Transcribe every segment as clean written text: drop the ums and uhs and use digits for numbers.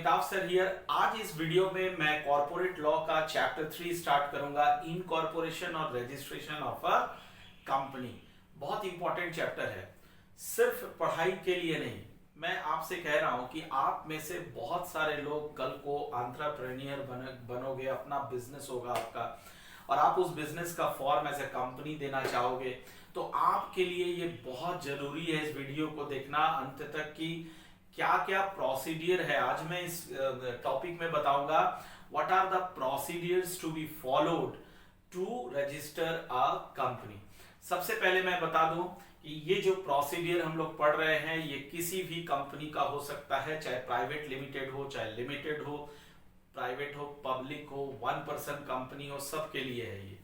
Amitabh sir here. आज इस video में मैं कॉर्पोरेट लॉ का चैप्टर 3 स्टार्ट करूंगा, इनकॉर्पोरेशन और रजिस्ट्रेशन ऑफ अ कंपनी। बहुत इंपॉर्टेंट चैप्टर है, सिर्फ पढ़ाई के लिए नहीं। मैं आपसे कह रहा हूं कि आप में से बहुत सारे लोग कल को एंटरप्रेन्योर बनोगे, अपना बिजनेस होगा आपका और आप उस बिजनेस का फॉर्म एज ए कंपनी देना चाहोगे, तो आपके लिए ये बहुत जरूरी है इस वीडियो को देखना अंत तक कि क्या क्या प्रोसीडियर है। आज मैं इस टॉपिक में बताऊंगा what are the procedures to be followed to register a company. सबसे पहले मैं बता दूं कि ये जो प्रोसीडियर हम लोग पढ़ रहे हैं ये किसी भी कंपनी का हो सकता है, चाहे प्राइवेट लिमिटेड हो, चाहे लिमिटेड हो, प्राइवेट हो, पब्लिक हो, वन पर्सन कंपनी हो, सबके लिए है ये,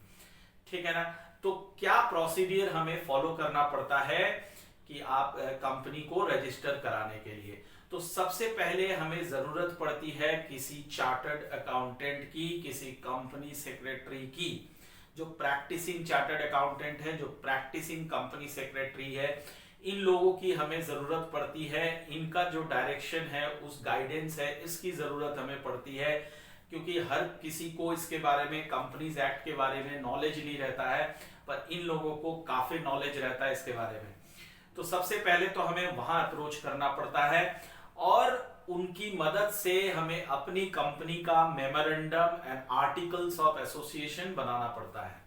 ठीक है ना। तो क्या प्रोसीडियर हमें फॉलो करना पड़ता है कि आप कंपनी को रजिस्टर कराने के लिए? तो सबसे पहले हमें जरूरत पड़ती है किसी चार्टर्ड अकाउंटेंट की, किसी कंपनी सेक्रेटरी की। जो प्रैक्टिसिंग चार्टर्ड अकाउंटेंट है, जो प्रैक्टिसिंग कंपनी सेक्रेटरी है, इन लोगों की हमें जरूरत पड़ती है। इनका जो डायरेक्शन है, उस गाइडेंस है, इसकी जरूरत हमें पड़ती है, क्योंकि हर किसी को इसके बारे में, कंपनीज एक्ट के बारे में नॉलेज नहीं रहता है, पर इन लोगों को काफी नॉलेज रहता है इसके बारे में। तो सबसे पहले तो हमें वहां अप्रोच करना पड़ता है और उनकी मदद से हमें अपनी कंपनी का memorandum and articles of association बनाना पड़ता है,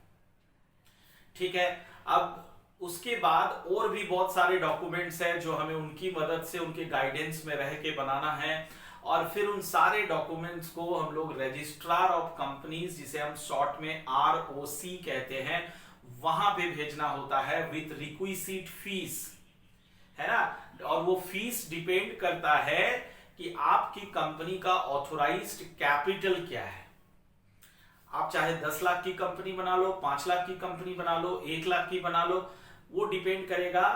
ठीक है। अब उसके बाद और भी बहुत सारे डॉक्यूमेंट्स हैं जो हमें उनकी मदद से, उनके गाइडेंस में रह के बनाना है और फिर उन सारे डॉक्यूमेंट्स को हम लोग रजिस्ट्रार ऑफ कंपनीज, जिसे हम शॉर्ट में ROC कहते हैं, वहां पे भेजना होता है विथ रिक्विजिट फीस, है ना। और वो फीस डिपेंड करता है कि आपकी कंपनी का ऑथोराइज्ड कैपिटल क्या है। आप चाहे 10 लाख की कंपनी बना लो, 5 लाख की कंपनी बना लो, 1 लाख की बना लो, वो डिपेंड करेगा,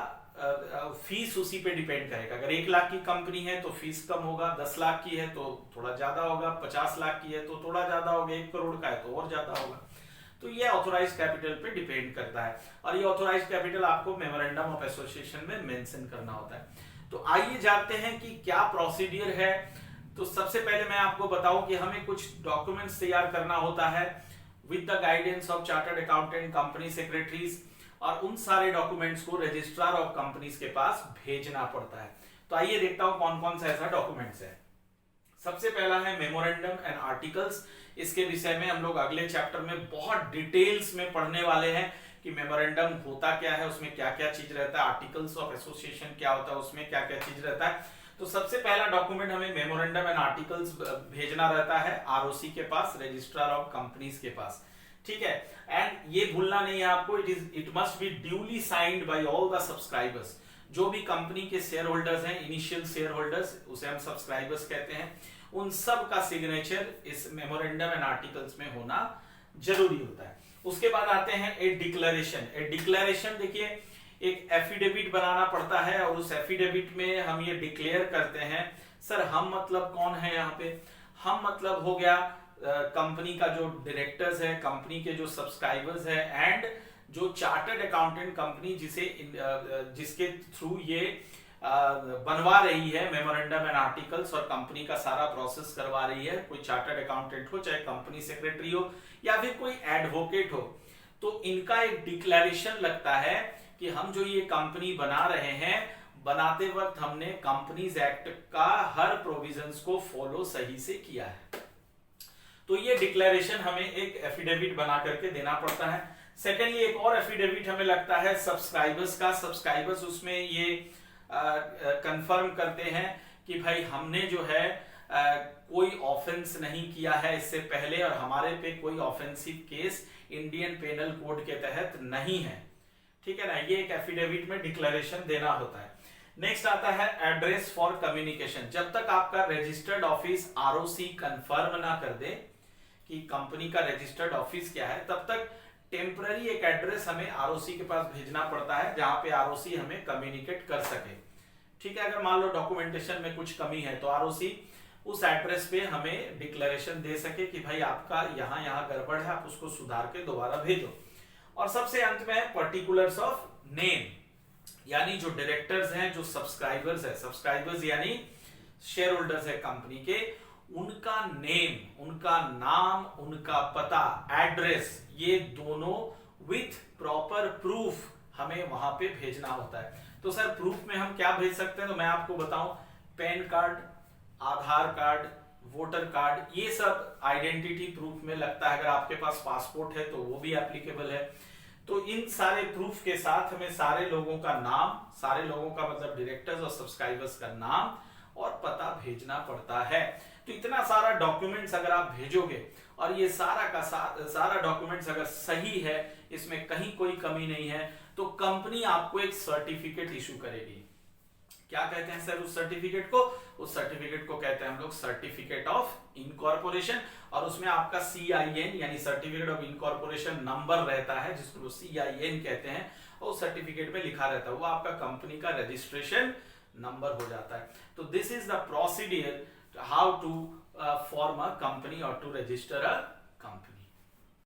फीस उसी पे डिपेंड करेगा। अगर 1 लाख की कंपनी है तो फीस कम होगा, 10 लाख की है तो थोड़ा ज्यादा होगा, 50 लाख की है तो थोड़ा ज्यादा होगा, 1 करोड़ का है तो और ज्यादा होगा। तो ये ऑथोराइज्ड कैपिटल पे डिपेंड करता है और ये ऑथोराइज्ड कैपिटल आपको मेमोरेंडम ऑफ एसोसिएशन में मेंशन करना होता है। तो आइए जानते हैं कि क्या प्रोसीडियर है। तो सबसे पहले मैं आपको बताऊं कि हमें कुछ डॉक्यूमेंट्स तैयार करना होता है with the guidance of chartered accountant, company secretaries, और उन सारे डॉक्यूमेंट्स को रजिस्ट्रार ऑफ कंपनीज के पास भेजना पड़ता है। तो आइए देखता हूं कौन कौन सा ऐसा डॉक्यूमेंट्स है। सबसे पहला है मेमोरेंडम एंड आर्टिकल्स। इसके विषय में हम लोग अगले चैप्टर में बहुत डिटेल्स में पढ़ने वाले हैं कि मेमोरेंडम होता क्या है, उसमें क्या क्या चीज रहता है, आर्टिकल्स ऑफ एसोसिएशन क्या होता है, उसमें क्या क्या चीज रहता है। तो सबसे पहला डॉक्यूमेंट हमें मेमोरेंडम एंड आर्टिकल्स भेजना रहता है ROC के पास, रजिस्ट्रार ऑफ कंपनीज के पास, ठीक है। एंड ये भूलना नहीं है आपको, it must be duly signed by all the subscribers. जो भी कंपनी के शेयर होल्डर्स हैं, इनिशियल शेयर होल्डर्स, उसे हम सब्सक्राइबर्स कहते हैं, उन सब का सिग्नेचर इस मेमोरेंडम एंड आर्टिकल्स में होना जरूरी होता है। उसके बाद आते हैं ए डिक्लेरेशन। ए डिक्लेरेशन देखिए, एक एफिडेविट बनाना पड़ता है और उस एफिडेविट में हम ये डिक्लेयर करते हैं, सर हम मतलब कौन है यहाँ पे। हम मतलब हो गया कंपनी का जो डायरेक्टर्स है, कंपनी के जो सब्सक्राइबर्स है, एंड जो चार्टर्ड अकाउंटेंट कंपनी जिसके थ्रू ये बनवा रही है मेमोरेंडम एंड आर्टिकल्स और कंपनी का सारा प्रोसेस करवा रही है। कोई चार्टर्ड अकाउंटेंट हो, चाहे कंपनी सेक्रेटरी हो, या फिर कोई एडवोकेट हो, तो इनका एक डिक्लेरेशन लगता है कि हम जो ये कंपनी बना रहे हैं, बनाते वक्त हमने कंपनीज एक्ट का हर प्रोविजंस को फॉलो सही से किया है। तो ये डिक्लेरेशन हमें एक एफिडेविट बना करके देना पड़ता है। सेकेंडली एक और एफिडेविट हमें लगता है सब्सक्राइबर्स का। सब्सक्राइबर्स उसमें ये कंफर्म करते हैं कि भाई हमने जो है कोई ऑफेंस नहीं किया है इससे पहले और हमारे पे कोई offensive case Indian penal code के तहत नहीं है, ठीक है ना। ये एक एफिडेविट में डिक्लेरेशन देना होता है। नेक्स्ट आता है एड्रेस फॉर कम्युनिकेशन। जब तक आपका रजिस्टर्ड ऑफिस ROC कंफर्म ना कर दे कि कंपनी का रजिस्टर्ड ऑफिस क्या है, तब तक टेम्पररी एक एड्रेस हमें ROC के पास भेजना पड़ता है जहां पे ROC हमें कम्युनिकेट कर सके, ठीक है। अगर मान लो डॉक्यूमेंटेशन में कुछ कमी है तो ROC उस एड्रेस पे हमें डिक्लेरेशन दे सके कि भाई आपका यहाँ यहाँ गड़बड़ है, आप उसको सुधार के दोबारा भेजो। और सबसे अंत में पर्टिकुलर्स ऑफ नेम, यानी जो डायरेक्टर्स हैं, जो सब्सक्राइबर्स है, सब्सक्राइबर्स यानी शेयर होल्डर्स है कंपनी के, उनका नेम, उनका नाम, उनका पता, एड्रेस, ये दोनों विथ प्रॉपर प्रूफ हमें वहां पे भेजना होता है। तो सर प्रूफ में हम क्या भेज सकते हैं, तो मैं आपको बताऊं, पैन कार्ड, आधार कार्ड, वोटर कार्ड, ये सब आइडेंटिटी प्रूफ में लगता है। अगर आपके पास पासपोर्ट है तो वो भी एप्लीकेबल है। तो इन सारे प्रूफ के साथ हमें सारे लोगों का नाम, सारे लोगों का मतलब डायरेक्टर्स और सब्सक्राइबर्स का नाम और पता भेजना पड़ता है। तो इतना सारा डॉक्यूमेंट्स अगर आप भेजोगे और ये सारा का सारा डॉक्यूमेंट्स अगर सही है, इसमें कहीं कोई कमी नहीं है, तो कंपनी आपको एक सर्टिफिकेट इशू करेगी। क्या कहते हैं सर उस सर्टिफिकेट को? उस सर्टिफिकेट को कहते हैं हम लोग सर्टिफिकेट ऑफ इनकॉर्पोरेशन, और उसमें आपका CIN यानी सर्टिफिकेट ऑफ इनकॉर्पोरेशन नंबर रहता है, जिसको CIN कहते हैं, और सर्टिफिकेट में लिखा रहता है, वो आपका कंपनी का रजिस्ट्रेशन नंबर हो जाता है। तो this is the procedure how to form a company और टू रजिस्टर अ कंपनी।